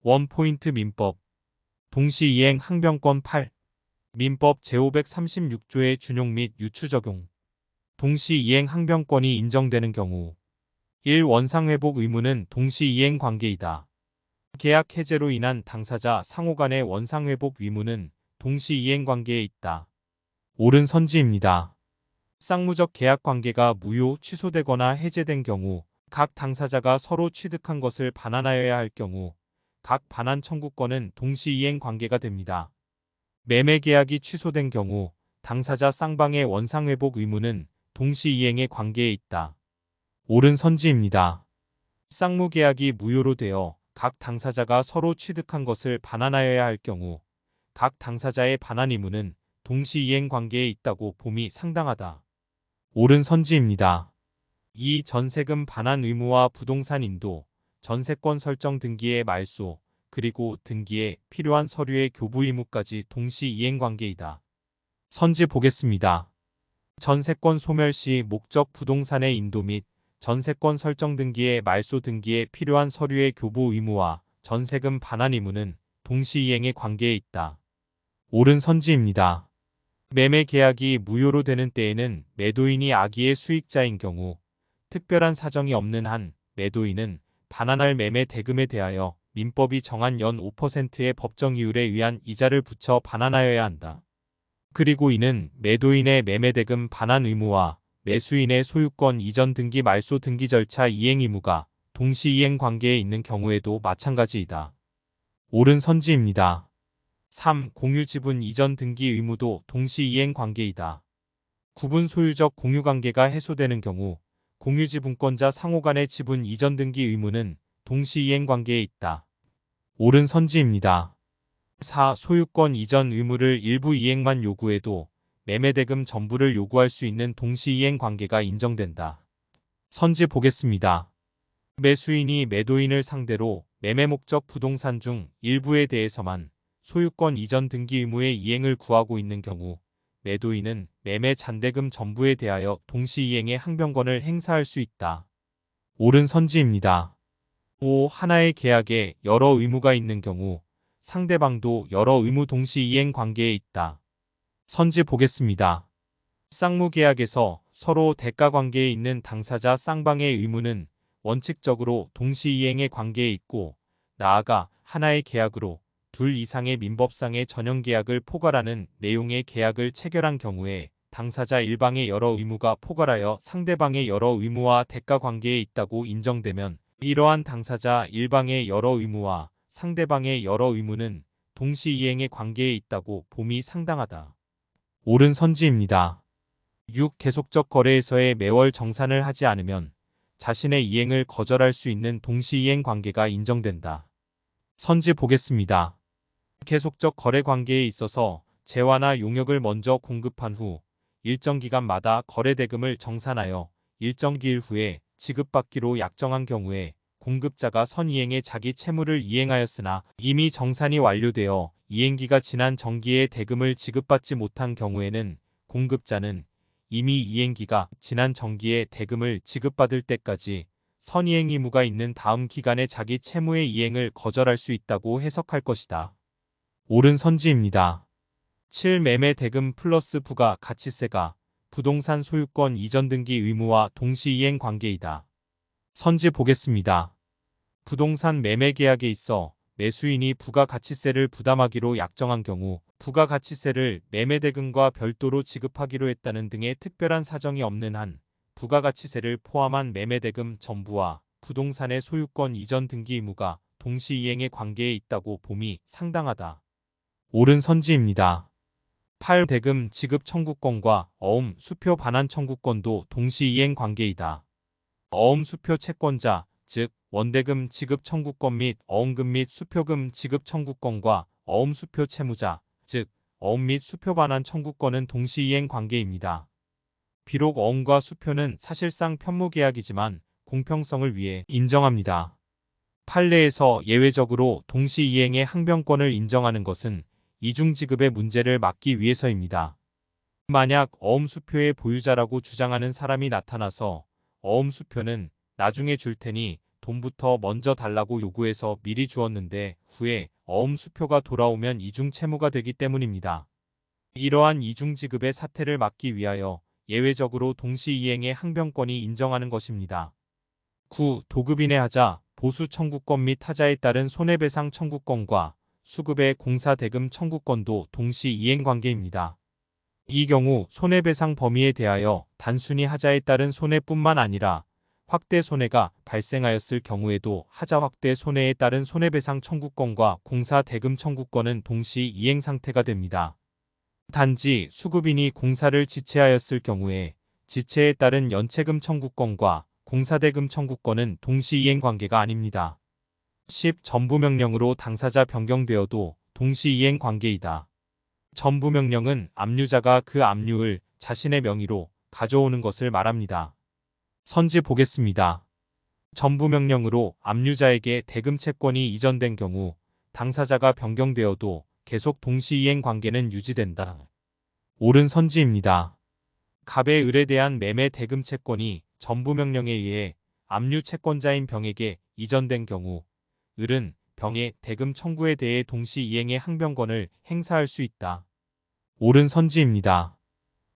원포인트 민법 동시이행 항변권 8. 민법 제536조의 준용 및 유추 적용. 동시이행 항변권이 인정되는 경우 1. 원상회복 의무는 동시이행 관계이다. 계약 해제로 인한 당사자 상호 간의 원상회복 의무는 동시이행 관계에 있다. 옳은 선지입니다. 쌍무적 계약 관계가 무효 취소되거나 해제된 경우 각 당사자가 서로 취득한 것을 반환하여야 할 경우 각 반환 청구권은 동시이행 관계가 됩니다. 매매 계약이 취소된 경우 당사자 쌍방의 원상회복 의무는 동시이행의 관계에 있다. 옳은 선지입니다. 쌍무 계약이 무효로 되어 각 당사자가 서로 취득한 것을 반환하여야 할 경우 각 당사자의 반환 의무는 동시이행 관계에 있다고 봄이 상당하다. 옳은 선지입니다. 2. 전세금 반환 의무와 부동산 인도, 전세권 설정 등기의 말소, 그리고 등기에 필요한 서류의 교부 의무까지 동시이행 관계이다. 선지 보겠습니다. 전세권 소멸 시 목적 부동산의 인도 및 전세권 설정 등기의 말소 등기에 필요한 서류의 교부 의무와 전세금 반환 의무는 동시이행의 관계에 있다. 옳은 선지입니다. 매매 계약이 무효로 되는 때에는 매도인이 악의의 수익자인 경우 특별한 사정이 없는 한 매도인은 반환할 매매 대금에 대하여 민법이 정한 연 5%의 법정 이율에 의한 이자를 붙여 반환하여야 한다. 그리고 이는 매도인의 매매 대금 반환 의무와 매수인의 소유권 이전 등기 말소 등기 절차 이행 의무가 동시이행 관계에 있는 경우에도 마찬가지이다. 옳은 선지입니다. 3. 공유 지분 이전 등기 의무도 동시이행 관계이다. 구분 소유적 공유 관계가 해소되는 경우 공유 지분권자 상호 간의 지분 이전 등기 의무는 동시이행 관계에 있다. 옳은 선지입니다. 4. 소유권 이전 의무를 일부 이행만 요구해도 매매대금 전부를 요구할 수 있는 동시이행 관계가 인정된다. 선지 보겠습니다. 매수인이 매도인을 상대로 매매 목적 부동산 중 일부에 대해서만 소유권 이전 등기 의무의 이행을 구하고 있는 경우 매도인은 매매 잔대금 전부에 대하여 동시이행의 항변권을 행사할 수 있다. 옳은 선지입니다. 5. 하나의 계약에 여러 의무가 있는 경우 상대방도 여러 의무 동시이행 관계에 있다. 선지 보겠습니다. 쌍무계약에서 서로 대가 관계에 있는 당사자 쌍방의 의무는 원칙적으로 동시이행의 관계에 있고 나아가 하나의 계약으로 둘 이상의 민법상의 전형계약을 포괄하는 내용의 계약을 체결한 경우에 당사자 일방의 여러 의무가 포괄하여 상대방의 여러 의무와 대가 관계에 있다고 인정되면 이러한 당사자 일방의 여러 의무와 상대방의 여러 의무는 동시이행의 관계에 있다고 봄이 상당하다. 옳은 선지입니다. 6. 계속적 거래에서의 매월 정산을 하지 않으면 자신의 이행을 거절할 수 있는 동시이행 관계가 인정된다. 선지 보겠습니다. 계속적 거래 관계에 있어서 재화나 용역을 먼저 공급한 후 일정 기간마다 거래 대금을 정산하여 일정 기일 후에 지급받기로 약정한 경우에 공급자가 선이행에 자기 채무를 이행하였으나 이미 정산이 완료되어 이행기가 지난 정기에 대금을 지급받지 못한 경우에는 공급자는 이미 이행기가 지난 정기에 대금을 지급받을 때까지 선이행 의무가 있는 다음 기간에 자기 채무의 이행을 거절할 수 있다고 해석할 것이다. 옳은 선지입니다. 7. 매매 대금 플러스 부가 가치세가 부동산 소유권 이전 등기 의무와 동시이행 관계이다. 선지 보겠습니다. 부동산 매매 계약에 있어 매수인이 부가가치세를 부담하기로 약정한 경우 부가가치세를 매매대금과 별도로 지급하기로 했다는 등의 특별한 사정이 없는 한 부가가치세를 포함한 매매대금 전부와 부동산의 소유권 이전 등기 의무가 동시이행의 관계에 있다고 봄이 상당하다. 옳은 선지입니다. 8. 대금 지급 청구권과 어음 수표 반환 청구권도 동시이행 관계이다. 어음 수표 채권자, 즉 원대금 지급 청구권 및 어음금 및 수표금 지급 청구권과 어음 수표 채무자, 즉 어음 및 수표 반환 청구권은 동시이행 관계입니다. 비록 어음과 수표는 사실상 편무계약이지만 공평성을 위해 인정합니다. 판례에서 예외적으로 동시이행의 항변권을 인정하는 것은 이중지급의 문제를 막기 위해서입니다. 만약 어음 수표의 보유자라고 주장하는 사람이 나타나서 어음 수표는 나중에 줄 테니 돈부터 먼저 달라고 요구해서 미리 주었는데 후에 어음수표가 돌아오면 이중 채무가 되기 때문입니다. 이러한 이중 지급의 사태를 막기 위하여 예외적으로 동시이행의 항변권이 인정하는 것입니다. 9. 도급인해하자 보수 청구권 및 하자에 따른 손해배상 청구권과 수급의 공사대금 청구권도 동시이행 관계입니다. 이 경우 손해배상 범위에 대하여 단순히 하자에 따른 손해뿐만 아니라 확대 손해가 발생하였을 경우에도 하자 확대 손해에 따른 손해배상 청구권과 공사대금 청구권은 동시이행 상태가 됩니다. 단지 수급인이 공사를 지체하였을 경우에 지체에 따른 연체금 청구권과 공사대금 청구권은 동시이행 관계가 아닙니다. 10. 전부명령으로 당사자 변경되어도 동시이행 관계이다. 전부명령은 압류자가 그 압류를 자신의 명의로 가져오는 것을 말합니다. 선지 보겠습니다. 전부명령으로 압류자에게 대금 채권이 이전된 경우 당사자가 변경되어도 계속 동시이행 관계는 유지된다. 옳은 선지입니다. 갑의 을에 대한 매매 대금 채권이 전부명령에 의해 압류 채권자인 병에게 이전된 경우 을은 병의 대금 청구에 대해 동시이행의 항변권을 행사할 수 있다. 옳은 선지입니다.